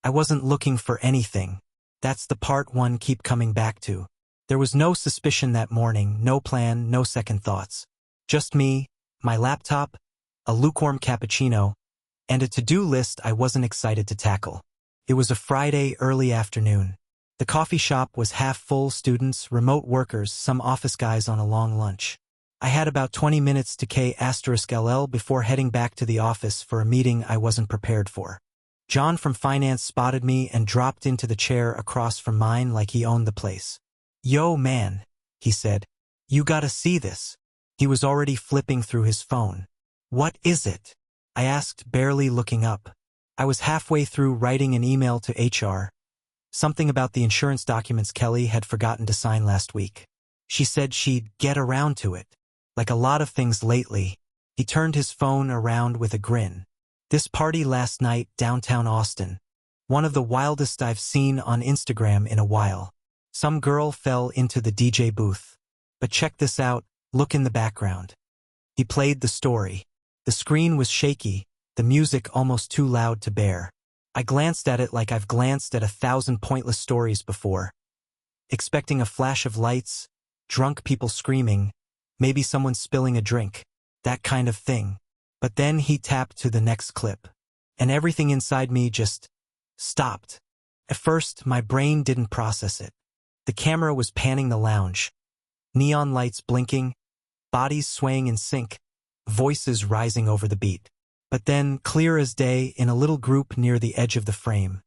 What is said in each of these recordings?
I wasn't looking for anything. That's the part one keep coming back to. There was no suspicion that morning, no plan, no second thoughts. Just me, my laptop, a lukewarm cappuccino, and a to-do list I wasn't excited to tackle. It was a Friday early afternoon. The coffee shop was half full, students, remote workers, some office guys on a long lunch. I had about 20 minutes to K*LL before heading back to the office for a meeting I wasn't prepared for. John from finance spotted me and dropped into the chair across from mine like he owned the place. "Yo, man," he said. "You gotta see this." He was already flipping through his phone. "What is it?" I asked, barely looking up. I was halfway through writing an email to HR. Something about the insurance documents Kelly had forgotten to sign last week. She said she'd get around to it. Like a lot of things lately. He turned his phone around with a grin. "This party last night downtown Austin. One of the wildest I've seen on Instagram in a while. Some girl fell into the DJ booth. But check this out, look in the background." He played the story. The screen was shaky, the music almost too loud to bear. I glanced at it like I've glanced at 1,000 pointless stories before. Expecting a flash of lights, drunk people screaming, maybe someone spilling a drink, that kind of thing. But then he tapped to the next clip. And everything inside me just stopped. At first, my brain didn't process it. The camera was panning the lounge. Neon lights blinking, bodies swaying in sync, voices rising over the beat. But then, clear as day, in a little group near the edge of the frame,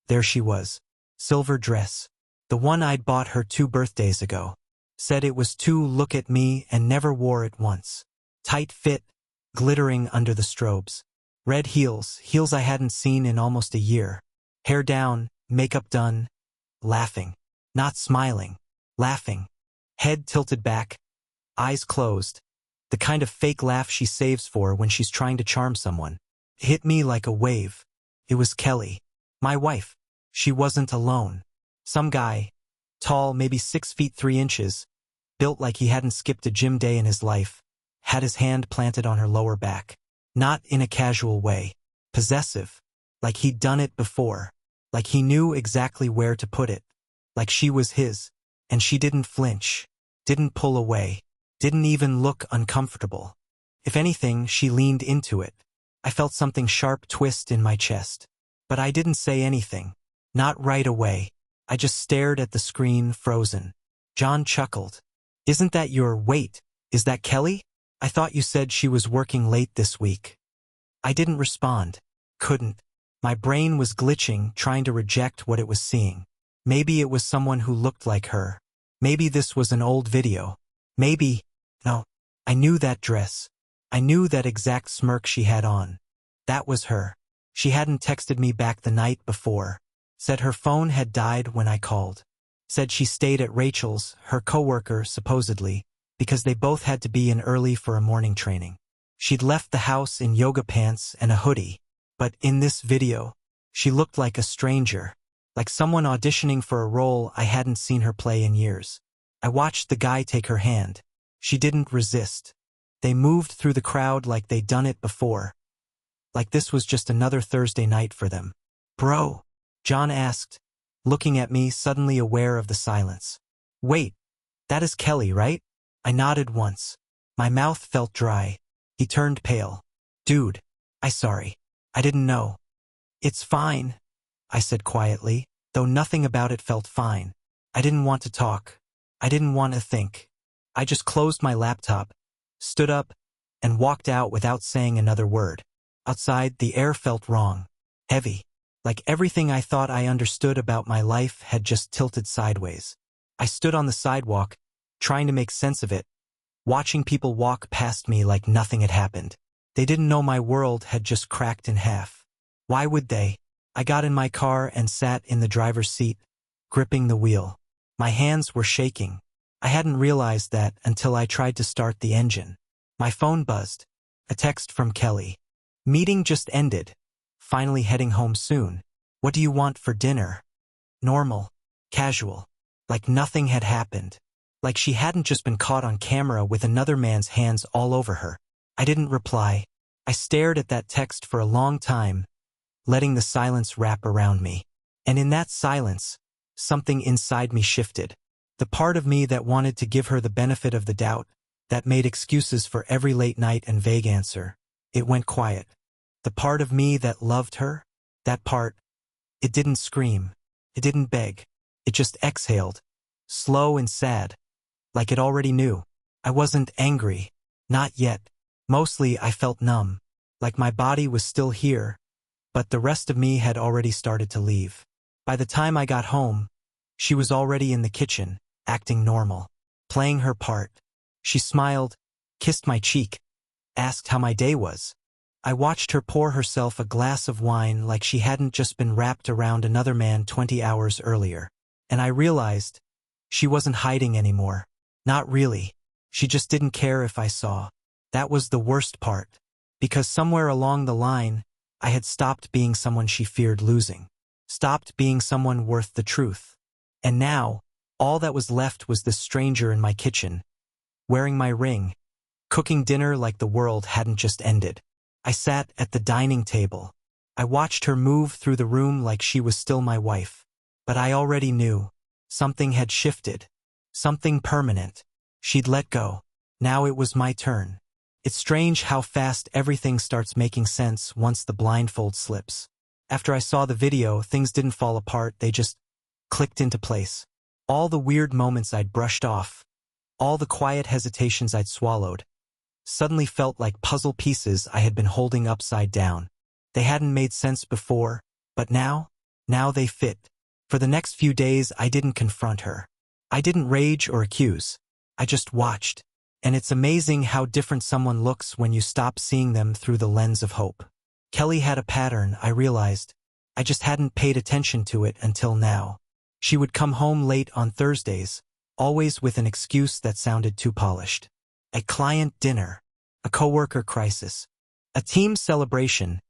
there she was. Silver dress. The one I'd bought her 2 birthdays ago. Said it was to look at me and never wore it once. Tight fit, glittering under the strobes. Red heels, heels I hadn't seen in almost a year. Hair down, makeup done. Laughing. Not smiling. Laughing. Head tilted back. Eyes closed. The kind of fake laugh she saves for when she's trying to charm someone. It hit me like a wave. It was Kelly. My wife. She wasn't alone. Some guy. Tall, maybe 6 feet 3 inches. Built like he hadn't skipped a gym day in his life. Had his hand planted on her lower back. Not in a casual way. Possessive. Like he'd done it before. Like he knew exactly where to put it. Like she was his. And she didn't flinch. Didn't pull away. Didn't even look uncomfortable. If anything, she leaned into it. I felt something sharp twist in my chest. But I didn't say anything. Not right away. I just stared at the screen, frozen. John chuckled. "Isn't that wait, is that Kelly? I thought you said she was working late this week." I didn't respond. Couldn't. My brain was glitching, trying to reject what it was seeing. Maybe it was someone who looked like her. Maybe this was an old video. Maybe, no, I knew that dress. I knew that exact smirk she had on. That was her. She hadn't texted me back the night before. Said her phone had died when I called. Said she stayed at Rachel's, her coworker, supposedly, because they both had to be in early for a morning training. She'd left the house in yoga pants and a hoodie. But in this video, she looked like a stranger. Like someone auditioning for a role I hadn't seen her play in years. I watched the guy take her hand. She didn't resist. They moved through the crowd like they'd done it before. Like this was just another Thursday night for them. "Bro?" John asked, looking at me, suddenly aware of the silence. "Wait, that is Kelly, right?" I nodded once. My mouth felt dry. He turned pale. "Dude, sorry. I didn't know." "It's fine," I said quietly, though nothing about it felt fine. I didn't want to talk. I didn't want to think. I just closed my laptop, stood up, and walked out without saying another word. Outside, the air felt wrong. Heavy. Like everything I thought I understood about my life had just tilted sideways. I stood on the sidewalk, trying to make sense of it, watching people walk past me like nothing had happened. They didn't know my world had just cracked in half. Why would they? I got in my car and sat in the driver's seat, gripping the wheel. My hands were shaking. I hadn't realized that until I tried to start the engine. My phone buzzed. A text from Kelly. "Meeting just ended. Finally heading home soon. What do you want for dinner?" Normal. Casual. Like nothing had happened. Like she hadn't just been caught on camera with another man's hands all over her. I didn't reply. I stared at that text for a long time, letting the silence wrap around me. And in that silence, something inside me shifted. The part of me that wanted to give her the benefit of the doubt, that made excuses for every late night and vague answer, it went quiet. The part of me that loved her, that part, it didn't scream, it didn't beg, it just exhaled, slow and sad, like it already knew. I wasn't angry, not yet. Mostly I felt numb, like my body was still here, but the rest of me had already started to leave. By the time I got home, she was already in the kitchen, acting normal, playing her part. She smiled, kissed my cheek, asked how my day was. I watched her pour herself a glass of wine like she hadn't just been wrapped around another man 20 hours earlier. And I realized she wasn't hiding anymore. Not really. She just didn't care if I saw. That was the worst part. Because somewhere along the line, I had stopped being someone she feared losing. Stopped being someone worth the truth. And now, all that was left was this stranger in my kitchen, wearing my ring, cooking dinner like the world hadn't just ended. I sat at the dining table. I watched her move through the room like she was still my wife. But I already knew. Something had shifted. Something permanent. She'd let go. Now it was my turn. It's strange how fast everything starts making sense once the blindfold slips. After I saw the video, things didn't fall apart, they just clicked into place. All the weird moments I'd brushed off, all the quiet hesitations I'd swallowed, suddenly felt like puzzle pieces I had been holding upside down. They hadn't made sense before, but now they fit. For the next few days, I didn't confront her. I didn't rage or accuse. I just watched. And it's amazing how different someone looks when you stop seeing them through the lens of hope. Kelly had a pattern, I realized. I just hadn't paid attention to it until now. She would come home late on Thursdays, always with an excuse that sounded too polished. A client dinner, a coworker crisis, a team celebration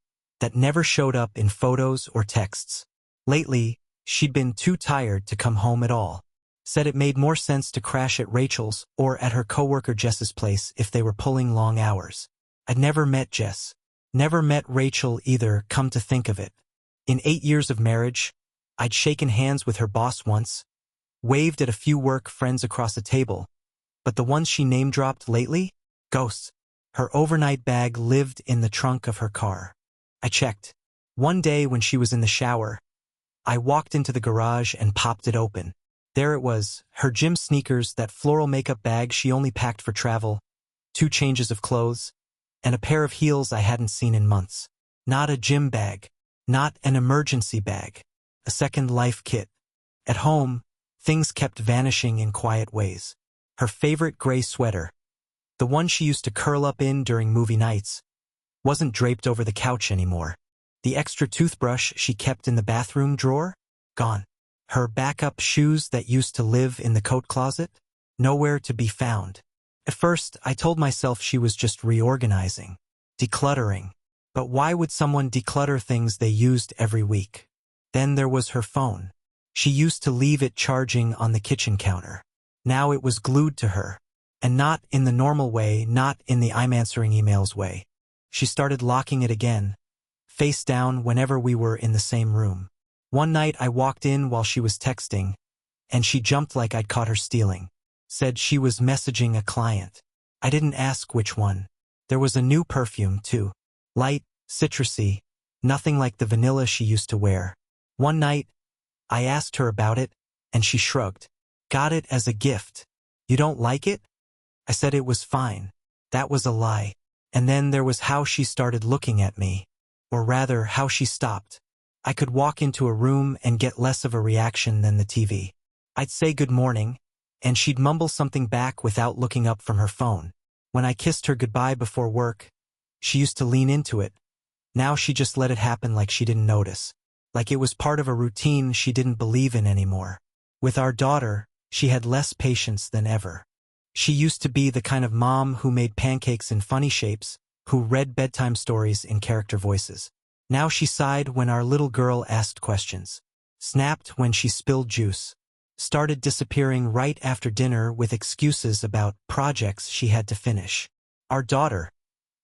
that never showed up in photos or texts. Lately, she'd been too tired to come home at all. Said it made more sense to crash at Rachel's or at her coworker Jess's place if they were pulling long hours. I'd never met Jess. Never met Rachel either, come to think of it. In 8 years of marriage, I'd shaken hands with her boss once, waved at a few work friends across the table, but the ones she name-dropped lately? Ghosts. Her overnight bag lived in the trunk of her car. I checked. One day when she was in the shower, I walked into the garage and popped it open. There it was, her gym sneakers, that floral makeup bag she only packed for travel, 2 changes of clothes, and a pair of heels I hadn't seen in months. Not a gym bag. Not an emergency bag. A second life kit. At home, things kept vanishing in quiet ways. Her favorite gray sweater, the one she used to curl up in during movie nights, wasn't draped over the couch anymore. The extra toothbrush she kept in the bathroom drawer? Gone. Her backup shoes that used to live in the coat closet? Nowhere to be found. At first, I told myself she was just reorganizing, decluttering. But why would someone declutter things they used every week? Then there was her phone. She used to leave it charging on the kitchen counter. Now it was glued to her. And not in the normal way, not in the I'm answering emails way. She started locking it again, face down whenever we were in the same room. One night I walked in while she was texting, and she jumped like I'd caught her stealing. Said she was messaging a client. I didn't ask which one. There was a new perfume, too. Light, citrusy, nothing like the vanilla she used to wear. One night, I asked her about it, and she shrugged. Got it as a gift. You don't like it? I said it was fine. That was a lie. And then there was how she started looking at me. Or rather, how she stopped. I could walk into a room and get less of a reaction than the TV. I'd say good morning, and she'd mumble something back without looking up from her phone. When I kissed her goodbye before work, she used to lean into it. Now she just let it happen like she didn't notice. Like it was part of a routine she didn't believe in anymore. With our daughter, she had less patience than ever. She used to be the kind of mom who made pancakes in funny shapes, who read bedtime stories in character voices. Now she sighed when our little girl asked questions, snapped when she spilled juice, started disappearing right after dinner with excuses about projects she had to finish. Our daughter,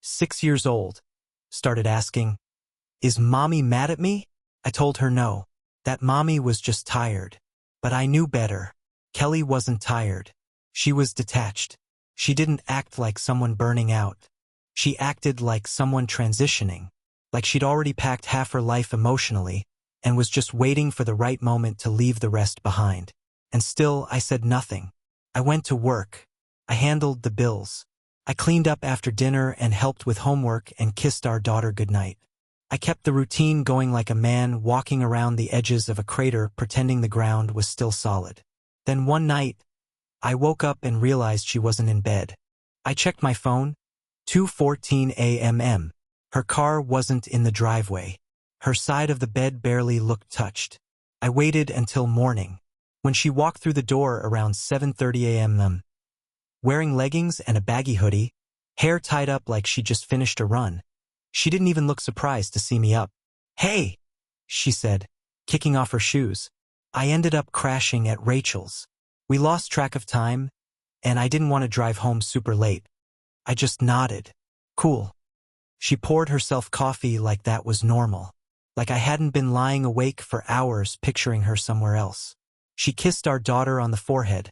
6 years old, started asking, Is mommy mad at me? I told her no. That mommy was just tired. But I knew better. Kelly wasn't tired. She was detached. She didn't act like someone burning out. She acted like someone transitioning. Like she'd already packed half her life emotionally and was just waiting for the right moment to leave the rest behind. And still, I said nothing. I went to work. I handled the bills. I cleaned up after dinner and helped with homework and kissed our daughter goodnight. I kept the routine going like a man walking around the edges of a crater pretending the ground was still solid. Then one night, I woke up and realized she wasn't in bed. I checked my phone. 2:14 a.m. Her car wasn't in the driveway. Her side of the bed barely looked touched. I waited until morning. When she walked through the door around 7:30 a.m., wearing leggings and a baggy hoodie, hair tied up like she just finished a run, she didn't even look surprised to see me up. "Hey," she said, kicking off her shoes. I ended up crashing at Rachel's. We lost track of time, and I didn't want to drive home super late. I just nodded. Cool. She poured herself coffee like that was normal. Like I hadn't been lying awake for hours picturing her somewhere else. She kissed our daughter on the forehead,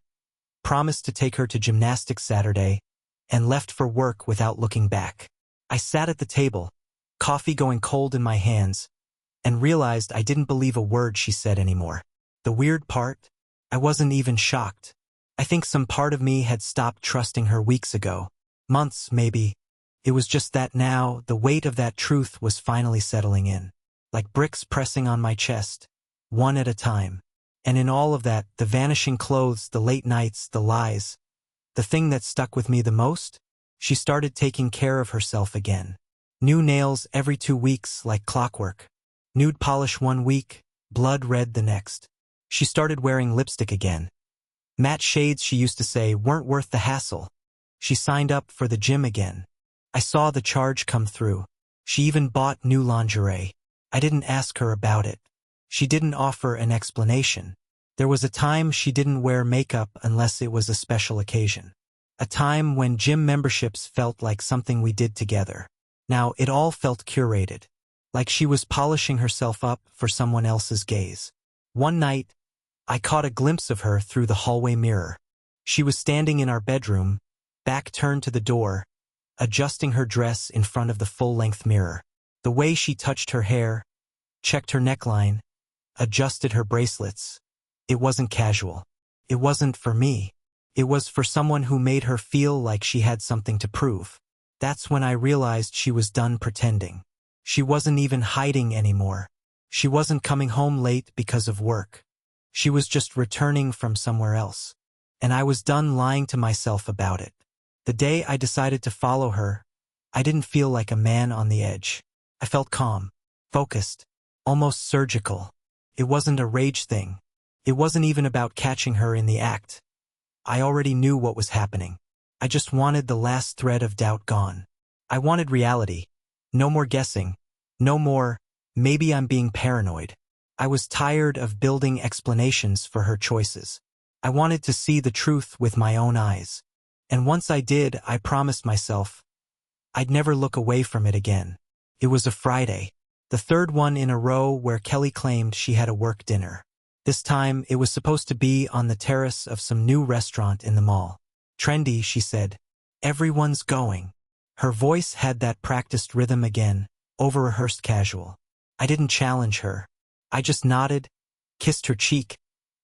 promised to take her to gymnastics Saturday, and left for work without looking back. I sat at the table, coffee going cold in my hands, and realized I didn't believe a word she said anymore. The weird part? I wasn't even shocked. I think some part of me had stopped trusting her weeks ago. Months, maybe. It was just that now, the weight of that truth was finally settling in. Like bricks pressing on my chest, one at a time. And in all of that, the vanishing clothes, the late nights, the lies. The thing that stuck with me the most? She started taking care of herself again. New nails every 2 weeks like clockwork. Nude polish 1 week, blood red the next. She started wearing lipstick again. Matte shades she used to say weren't worth the hassle. She signed up for the gym again. I saw the charge come through. She even bought new lingerie. I didn't ask her about it. She didn't offer an explanation. There was a time she didn't wear makeup unless it was a special occasion. A time when gym memberships felt like something we did together. Now it all felt curated. Like she was polishing herself up for someone else's gaze. One night, I caught a glimpse of her through the hallway mirror. She was standing in our bedroom, back turned to the door, adjusting her dress in front of the full-length mirror. The way she touched her hair, checked her neckline, adjusted her bracelets. It wasn't casual. It wasn't for me. It was for someone who made her feel like she had something to prove. That's when I realized she was done pretending. She wasn't even hiding anymore. She wasn't coming home late because of work. She was just returning from somewhere else. And I was done lying to myself about it. The day I decided to follow her, I didn't feel like a man on the edge. I felt calm, focused, almost surgical. It wasn't a rage thing. It wasn't even about catching her in the act. I already knew what was happening. I just wanted the last thread of doubt gone. I wanted reality. No more guessing. No more, maybe I'm being paranoid. I was tired of building explanations for her choices. I wanted to see the truth with my own eyes. And once I did, I promised myself I'd never look away from it again. It was a Friday, the third one in a row where Kelly claimed she had a work dinner. This time, it was supposed to be on the terrace of some new restaurant in the mall. Trendy, she said. Everyone's going. Her voice had that practiced rhythm again, over-rehearsed casual. I didn't challenge her. I just nodded, kissed her cheek,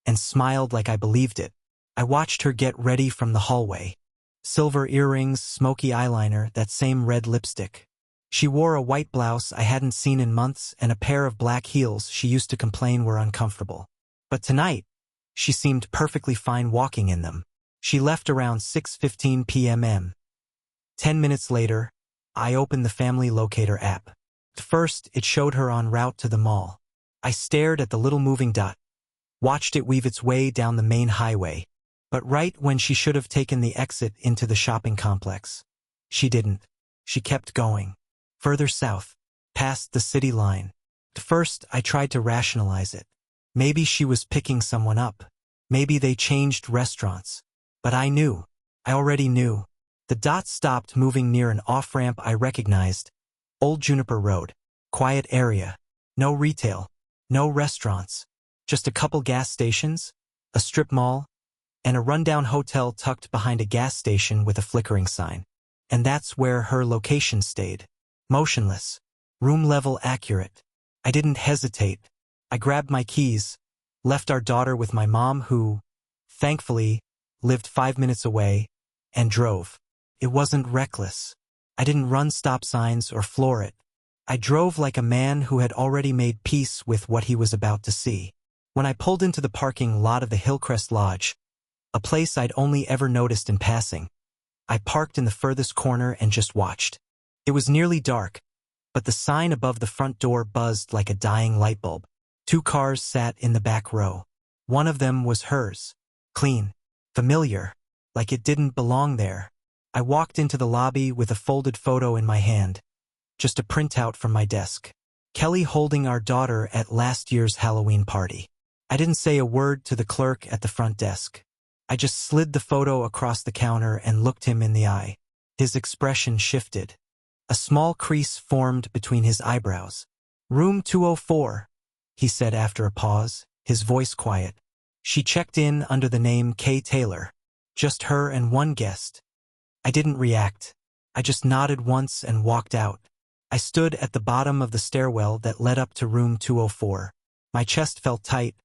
and smiled like I believed it. I watched her get ready from the hallway. Silver earrings, smoky eyeliner, that same red lipstick. She wore a white blouse I hadn't seen in months and a pair of black heels she used to complain were uncomfortable. But tonight, she seemed perfectly fine walking in them. She left around 6:15 p.m. 10 minutes later, I opened the family locator app. At first, it showed her en route to the mall. I stared at the little moving dot, watched it weave its way down the main highway. But right when she should have taken the exit into the shopping complex, she didn't. She kept going. Further south, past the city line. At first, I tried to rationalize it. Maybe she was picking someone up. Maybe they changed restaurants. But I knew. I already knew. The dot stopped moving near an off-ramp I recognized. Old Juniper Road. Quiet area. No retail. No restaurants. Just a couple gas stations, a strip mall, and a rundown hotel tucked behind a gas station with a flickering sign. And that's where her location stayed. Motionless. Room level accurate. I didn't hesitate. I grabbed my keys, left our daughter with my mom who, thankfully, lived 5 minutes away, and drove. It wasn't reckless. I didn't run stop signs or floor it. I drove like a man who had already made peace with what he was about to see. When I pulled into the parking lot of the Hillcrest Lodge, a place I'd only ever noticed in passing, I parked in the furthest corner and just watched. It was nearly dark, but the sign above the front door buzzed like a dying light bulb. 2 cars sat in the back row. One of them was hers. Clean. Familiar. Like it didn't belong there. I walked into the lobby with a folded photo in my hand. Just a printout from my desk. Kelly holding our daughter at last year's Halloween party. I didn't say a word to the clerk at the front desk. I just slid the photo across the counter and looked him in the eye. His expression shifted. A small crease formed between his eyebrows. "Room 204, he said after a pause, his voice quiet. She checked in under the name Kay Taylor. Just her and one guest. I didn't react. I just nodded once and walked out. I stood at the bottom of the stairwell that led up to room 204. My chest felt tight,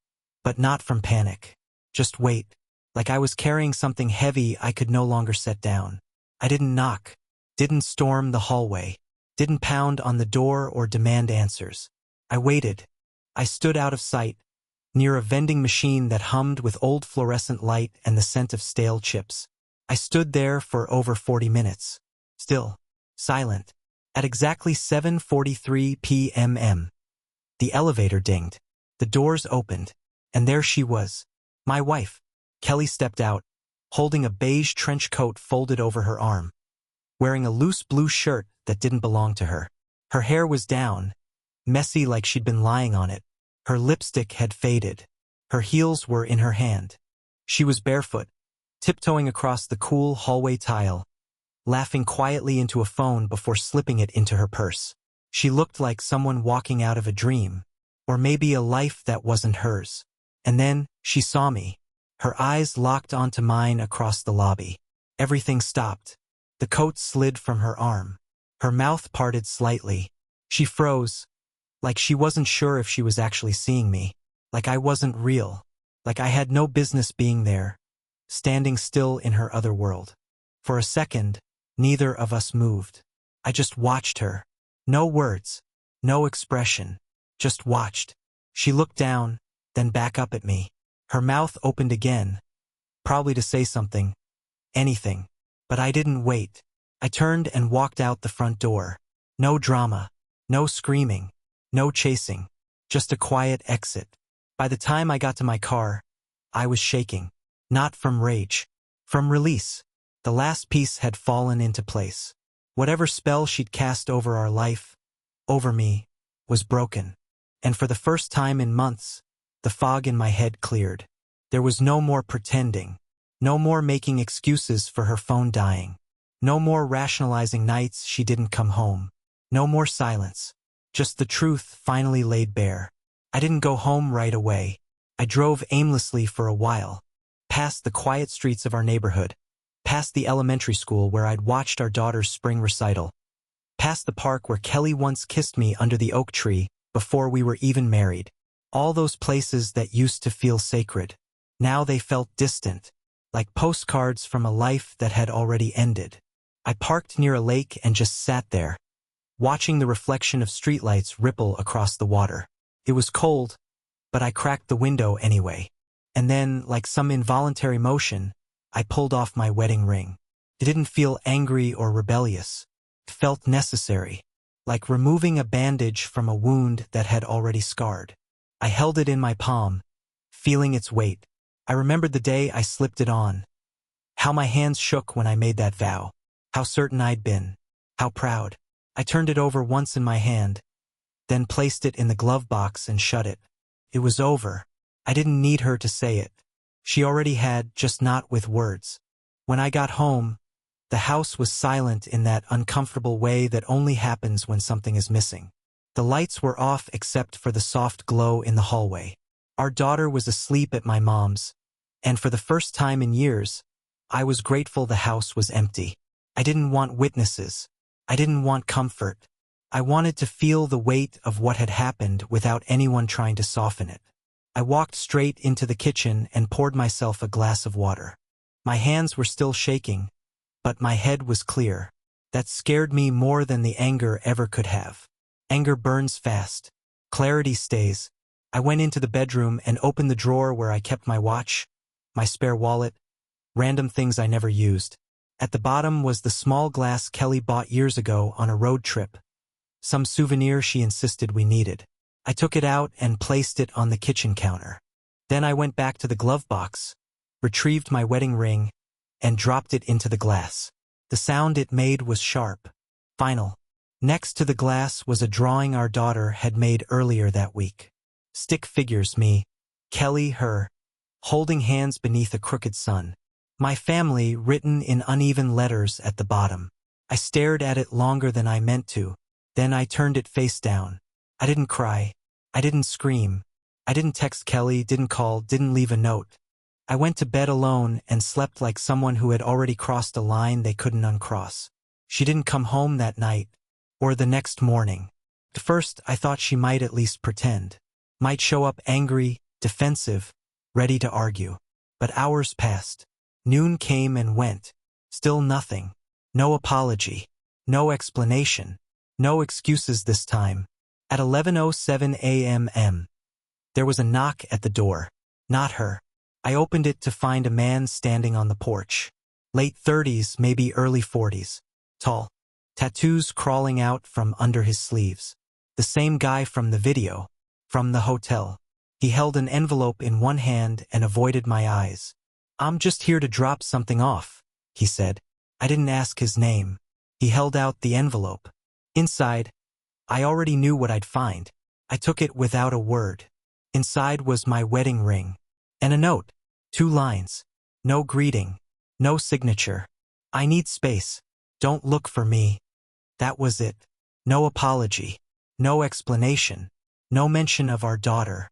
but not from panic. Just weight. Like I was carrying something heavy I could no longer set down. I didn't knock. Didn't storm the hallway. Didn't pound on the door or demand answers. I waited. I stood out of sight, near a vending machine that hummed with old fluorescent light and the scent of stale chips. I stood there for over 40 minutes. Still. Silent. At exactly 7:43 p.m. The elevator dinged. The doors opened. And there she was. My wife. Kelly stepped out, holding a beige trench coat folded over her arm, wearing a loose blue shirt that didn't belong to her. Her hair was down, messy like she'd been lying on it. Her lipstick had faded. Her heels were in her hand. She was barefoot, tiptoeing across the cool hallway tile, laughing quietly into a phone before slipping it into her purse. She looked like someone walking out of a dream, or maybe a life that wasn't hers. And then, she saw me. Her eyes locked onto mine across the lobby. Everything stopped. The coat slid from her arm. Her mouth parted slightly. She froze, like she wasn't sure if she was actually seeing me. Like I wasn't real. Like I had no business being there, standing still in her other world. For a second, neither of us moved. I just watched her. No words. No expression. Just watched. She looked down, then back up at me. Her mouth opened again, probably to say something. Anything. But I didn't wait. I turned and walked out the front door. No drama. No screaming. No chasing. Just a quiet exit. By the time I got to my car, I was shaking. Not from rage. From release. The last piece had fallen into place. Whatever spell she'd cast over our life, over me, was broken. And for the first time in months, the fog in my head cleared. There was no more pretending. No more making excuses for her phone dying. No more rationalizing nights she didn't come home. No more silence. Just the truth finally laid bare. I didn't go home right away. I drove aimlessly for a while, past the quiet streets of our neighborhood, past the elementary school where I'd watched our daughter's spring recital, past the park where Kelly once kissed me under the oak tree before we were even married. All those places that used to feel sacred. Now they felt distant, like postcards from a life that had already ended. I parked near a lake and just sat there, watching the reflection of streetlights ripple across the water. It was cold, but I cracked the window anyway. And then, like some involuntary motion, I pulled off my wedding ring. It didn't feel angry or rebellious. It felt necessary, like removing a bandage from a wound that had already scarred. I held it in my palm, feeling its weight. I remembered the day I slipped it on. How my hands shook when I made that vow. How certain I'd been. How proud. I turned it over once in my hand, then placed it in the glove box and shut it. It was over. I didn't need her to say it. She already had, just not with words. When I got home, the house was silent in that uncomfortable way that only happens when something is missing. The lights were off except for the soft glow in the hallway. Our daughter was asleep at my mom's, and for the first time in years, I was grateful the house was empty. I didn't want witnesses. I didn't want comfort. I wanted to feel the weight of what had happened without anyone trying to soften it. I walked straight into the kitchen and poured myself a glass of water. My hands were still shaking, but my head was clear. That scared me more than the anger ever could have. Anger burns fast. Clarity stays. I went into the bedroom and opened the drawer where I kept my watch, my spare wallet, random things I never used. At the bottom was the small glass Kelly bought years ago on a road trip, some souvenir she insisted we needed. I took it out and placed it on the kitchen counter. Then I went back to the glove box, retrieved my wedding ring, and dropped it into the glass. The sound it made was sharp, final. Next to the glass was a drawing our daughter had made earlier that week. Stick figures, me, Kelly, her, holding hands beneath a crooked sun. My family written in uneven letters at the bottom. I stared at it longer than I meant to. Then I turned it face down. I didn't cry. I didn't scream. I didn't text Kelly, didn't call, didn't leave a note. I went to bed alone and slept like someone who had already crossed a line they couldn't uncross. She didn't come home that night, or the next morning. At first, I thought she might at least pretend. Might show up angry, defensive, ready to argue. But hours passed. Noon came and went. Still nothing. No apology. No explanation. No excuses this time. At 11:07 a.m., there was a knock at the door. Not her. I opened it to find a man standing on the porch. Late 30s, maybe early 40s. Tall. Tattoos crawling out from under his sleeves. The same guy from the video. From the hotel. He held an envelope in one hand and avoided my eyes. "I'm just here to drop something off," he said. I didn't ask his name. He held out the envelope. Inside, I already knew what I'd find. I took it without a word. Inside was my wedding ring. And a note. 2 lines. No greeting. No signature. "I need space. Don't look for me." That was it. No apology. No explanation. No mention of our daughter.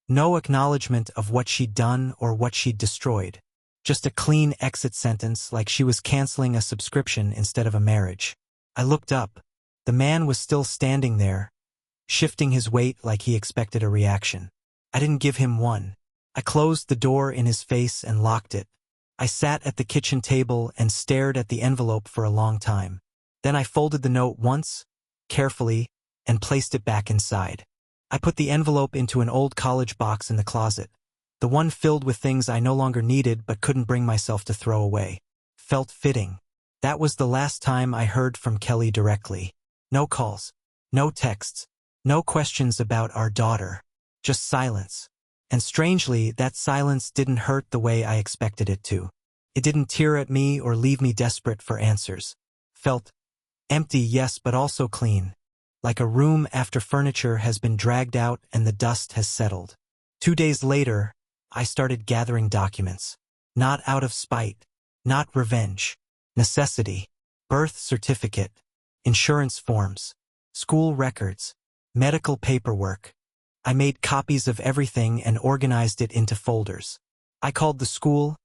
No acknowledgement of what she'd done or what she'd destroyed. Just a clean exit sentence like she was canceling a subscription instead of a marriage. I looked up. The man was still standing there, shifting his weight like he expected a reaction. I didn't give him one. I closed the door in his face and locked it. I sat at the kitchen table and stared at the envelope for a long time. Then I folded the note once, carefully, and placed it back inside. I put the envelope into an old college box in the closet, the one filled with things I no longer needed but couldn't bring myself to throw away. Felt fitting. That was the last time I heard from Kelly directly. No calls, no texts, no questions about our daughter. Just silence. And strangely, that silence didn't hurt the way I expected it to. It didn't tear at me or leave me desperate for answers. Felt empty, yes, but also clean. Like a room after furniture has been dragged out and the dust has settled. 2 days later, I started gathering documents. Not out of spite. Not revenge. Necessity. Birth certificate. Insurance forms. School records. Medical paperwork. I made copies of everything and organized it into folders. I called the school,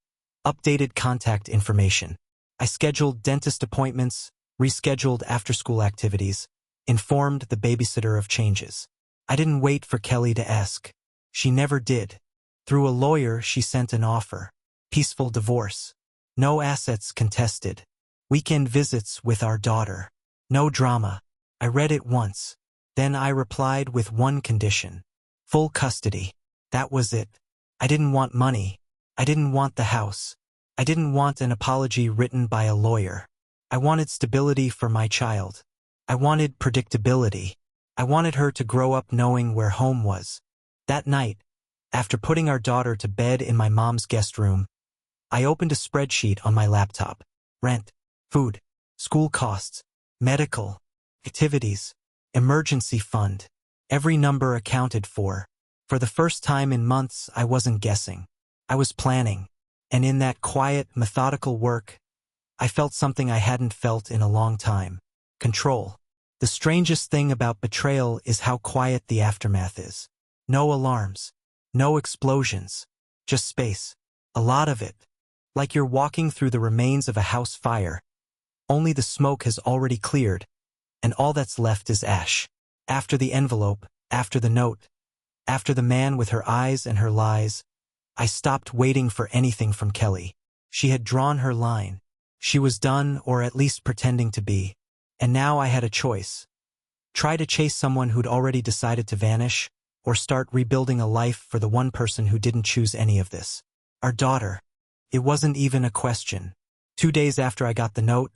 updated contact information. I scheduled dentist appointments, rescheduled after-school activities, informed the babysitter of changes. I didn't wait for Kelly to ask. She never did. Through a lawyer, she sent an offer. Peaceful divorce. No assets contested. Weekend visits with our daughter. No drama. I read it once. Then I replied with one condition. Full custody. That was it. I didn't want money. I didn't want the house. I didn't want an apology written by a lawyer. I wanted stability for my child. I wanted predictability. I wanted her to grow up knowing where home was. That night, after putting our daughter to bed in my mom's guest room, I opened a spreadsheet on my laptop. Rent, food, school costs, medical, activities, emergency fund. Every number accounted for. For the first time in months, I wasn't guessing. I was planning. And in that quiet, methodical work, I felt something I hadn't felt in a long time. Control. The The strangest thing about betrayal is how quiet the aftermath is. No alarms. No explosions. Just space. A lot of it. Like you're walking through the remains of a house fire. Only the smoke has already cleared, and all that's left is ash. After the envelope, after the note, after the man with her eyes and her lies, I stopped waiting for anything from Kelly. She had drawn her line. She was done, or at least pretending to be. And now I had a choice. Try to chase someone who'd already decided to vanish, or start rebuilding a life for the one person who didn't choose any of this. Our daughter. It wasn't even a question. 2 days after I got the note,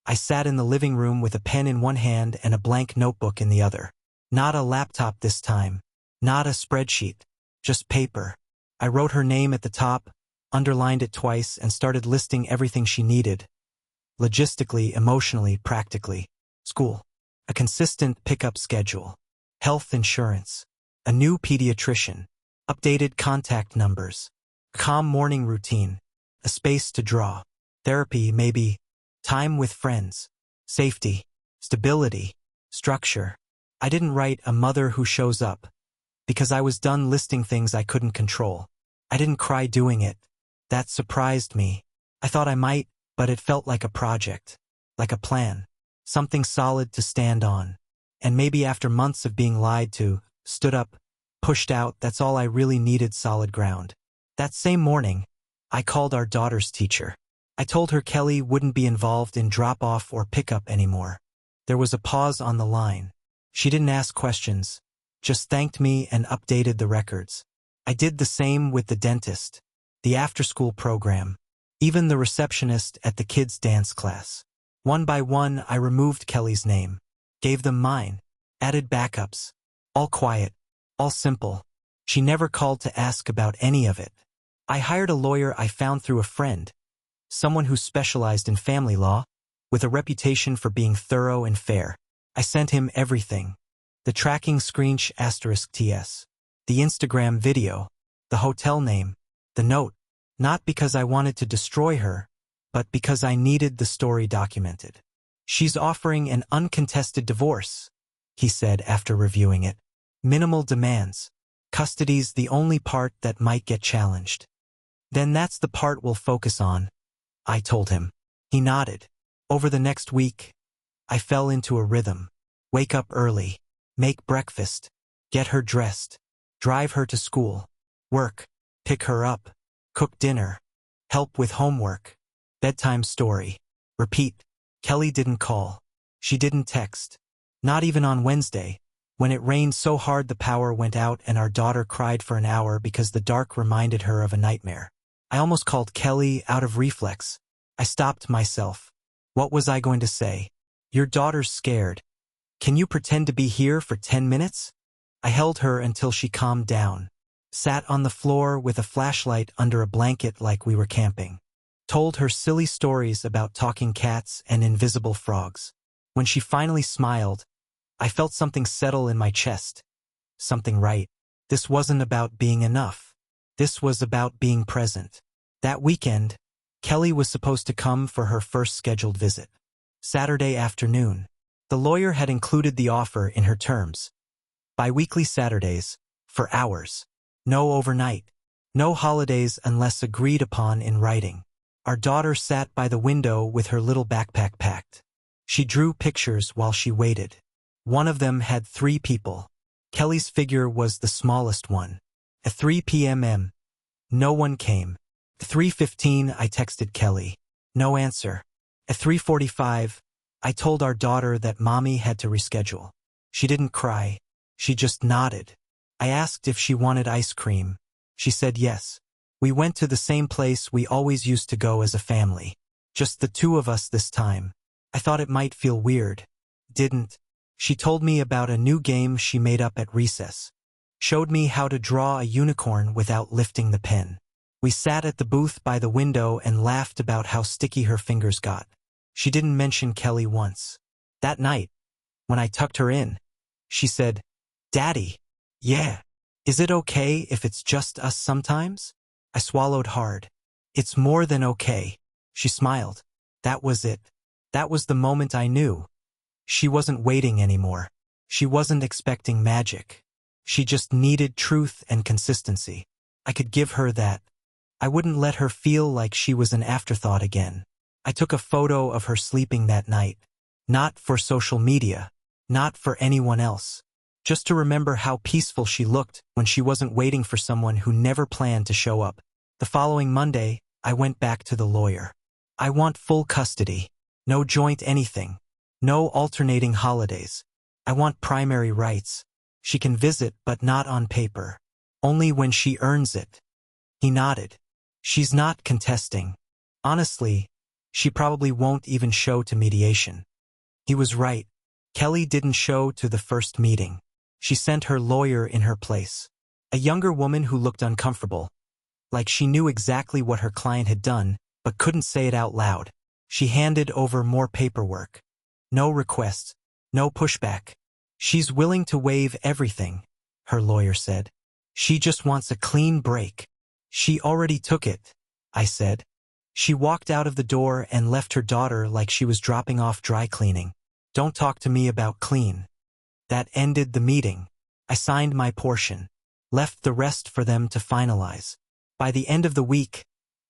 I sat in the living room with a pen in one hand and a blank notebook in the other. Not a laptop this time. Not a spreadsheet. Just paper. I wrote her name at the top, underlined it twice, and started listing everything she needed. Logistically, emotionally, practically. School. A consistent pickup schedule. Health insurance. A new pediatrician. Updated contact numbers. Calm morning routine. A space to draw. Therapy, maybe. Time with friends. Safety. Stability. Structure. I didn't write a mother who shows up, because I was done listing things I couldn't control. I didn't cry doing it. That surprised me. I thought I might, but it felt like a project. Like a plan. Something solid to stand on. And maybe after months of being lied to, stood up, pushed out, that's all I really needed: solid ground. That same morning, I called our daughter's teacher. I told her Kelly wouldn't be involved in drop-off or pickup anymore. There was a pause on the line. She didn't ask questions, just thanked me and updated the records. I did the same with the dentist, the after-school program, even the receptionist at the kids' dance class. One by one, I removed Kelly's name, gave them mine, added backups. All quiet, all simple. She never called to ask about any of it. I hired a lawyer I found through a friend, someone who specialized in family law, with a reputation for being thorough and fair. I sent him everything. The tracking screenshot *TS. The Instagram video. The hotel name. The note. Not because I wanted to destroy her, but because I needed the story documented. "She's offering an uncontested divorce," he said after reviewing it. "Minimal demands. Custody's the only part that might get challenged." "Then that's the part we'll focus on," I told him. He nodded. Over the next week, I fell into a rhythm. Wake up early, make breakfast, get her dressed, drive her to school, work, pick her up, cook dinner, help with homework, bedtime story, repeat. Kelly didn't call. She didn't text. Not even on Wednesday, when it rained so hard the power went out and our daughter cried for an hour because the dark reminded her of a nightmare. I almost called Kelly out of reflex. I stopped myself. What was I going to say? "Your daughter's scared. Can you pretend to be here for 10 minutes? I held her until she calmed down. Sat on the floor with a flashlight under a blanket like we were camping. Told her silly stories about talking cats and invisible frogs. When she finally smiled, I felt something settle in my chest. Something right. This wasn't about being enough. This was about being present. That weekend, Kelly was supposed to come for her first scheduled visit. Saturday afternoon. The lawyer had included the offer in her terms. Bi-weekly Saturdays, for hours. No overnight. No holidays unless agreed upon in writing. Our daughter sat by the window with her little backpack packed. She drew pictures while she waited. One of them had 3 people. Kelly's figure was the smallest one. At 3 p.m. No one came. At 3:15 I texted Kelly. No answer. At 3:45, I told our daughter that Mommy had to reschedule. She didn't cry. She just nodded. I asked if she wanted ice cream. She said yes. We went to the same place we always used to go as a family. Just the 2 of us this time. I thought it might feel weird. Didn't. She told me about a new game she made up at recess. Showed me how to draw a unicorn without lifting the pen. We sat at the booth by the window and laughed about how sticky her fingers got. She didn't mention Kelly once. That night, when I tucked her in, she said, "Daddy, yeah, is it okay if it's just us sometimes?" I swallowed hard. "It's more than okay." She smiled. That was it. That was the moment I knew. She wasn't waiting anymore. She wasn't expecting magic. She just needed truth and consistency. I could give her that. I wouldn't let her feel like she was an afterthought again. I took a photo of her sleeping that night. Not for social media. Not for anyone else. Just to remember how peaceful she looked when she wasn't waiting for someone who never planned to show up. The following Monday, I went back to the lawyer. I want full custody. No joint anything. No alternating holidays. I want primary rights. She can visit, but not on paper. Only when she earns it. He nodded. She's not contesting. Honestly, she probably won't even show to mediation. He was right. Kelly didn't show to the first meeting. She sent her lawyer in her place. A younger woman who looked uncomfortable. Like she knew exactly what her client had done, but couldn't say it out loud. She handed over more paperwork. No requests. No pushback. She's willing to waive everything, her lawyer said. She just wants a clean break. She already took it, I said. She walked out of the door and left her daughter like she was dropping off dry cleaning. Don't talk to me about clean. That ended the meeting. I signed my portion. Left the rest for them to finalize. By the end of the week,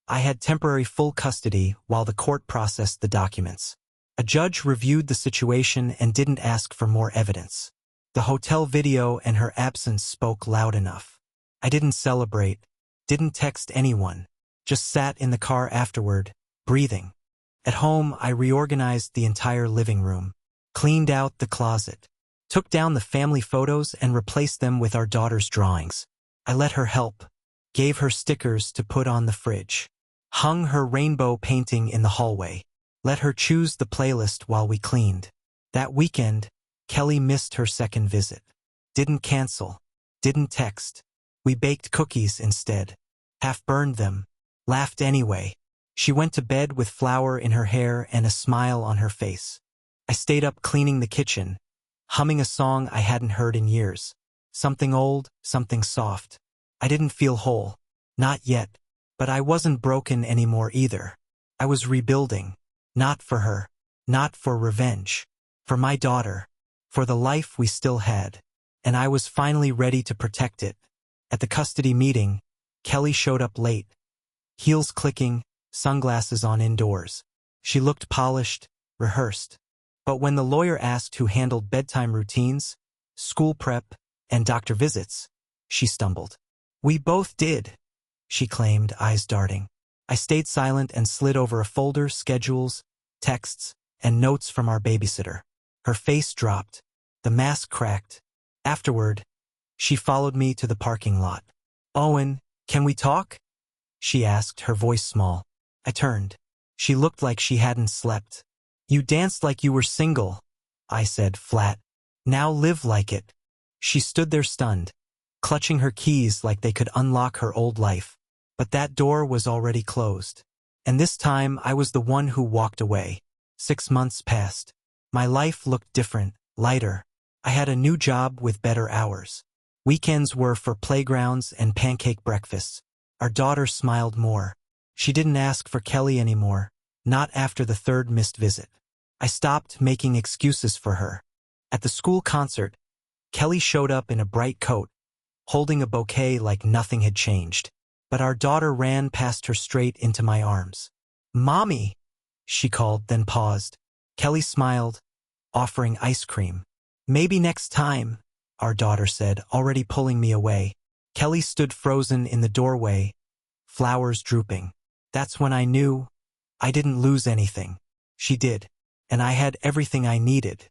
I had temporary full custody while the court processed the documents. A judge reviewed the situation and didn't ask for more evidence. The hotel video and her absence spoke loud enough. I didn't celebrate, didn't text anyone, just sat in the car afterward, breathing. At home, I reorganized the entire living room, cleaned out the closet, took down the family photos and replaced them with our daughter's drawings. I let her help, gave her stickers to put on the fridge, hung her rainbow painting in the hallway, let her choose the playlist while we cleaned. That weekend, Kelly missed her second visit. Didn't cancel, didn't text. We baked cookies instead. Half burned them, laughed anyway. She went to bed with flour in her hair and a smile on her face. I stayed up cleaning the kitchen, humming a song I hadn't heard in years. Something old, something soft. I didn't feel whole. Not yet. But I wasn't broken anymore either. I was rebuilding. Not for her. Not for revenge. For my daughter. For the life we still had. And I was finally ready to protect it. At the custody meeting, Kelly showed up late. Heels clicking, sunglasses on indoors. She looked polished, rehearsed. But when the lawyer asked who handled bedtime routines, school prep, and doctor visits, she stumbled. We both did, she claimed, eyes darting. I stayed silent and slid over a folder, schedules, texts, and notes from our babysitter. Her face dropped. The mask cracked. Afterward, she followed me to the parking lot. Owen, can we talk? She asked, her voice small. I turned. She looked like she hadn't slept. You danced like you were single, I said, flat. Now live like it. She stood there stunned, clutching her keys like they could unlock her old life. But that door was already closed. And this time I was the one who walked away. 6 months passed. My life looked different, lighter. I had a new job with better hours. Weekends were for playgrounds and pancake breakfasts. Our daughter smiled more. She didn't ask for Kelly anymore, not after the third missed visit. I stopped making excuses for her. At the school concert, Kelly showed up in a bright coat, holding a bouquet like nothing had changed. But our daughter ran past her straight into my arms. Mommy, she called, then paused. Kelly smiled, offering ice cream. Maybe next time, our daughter said, already pulling me away. Kelly stood frozen in the doorway, flowers drooping. That's when I knew I didn't lose anything. She did, and I had everything I needed.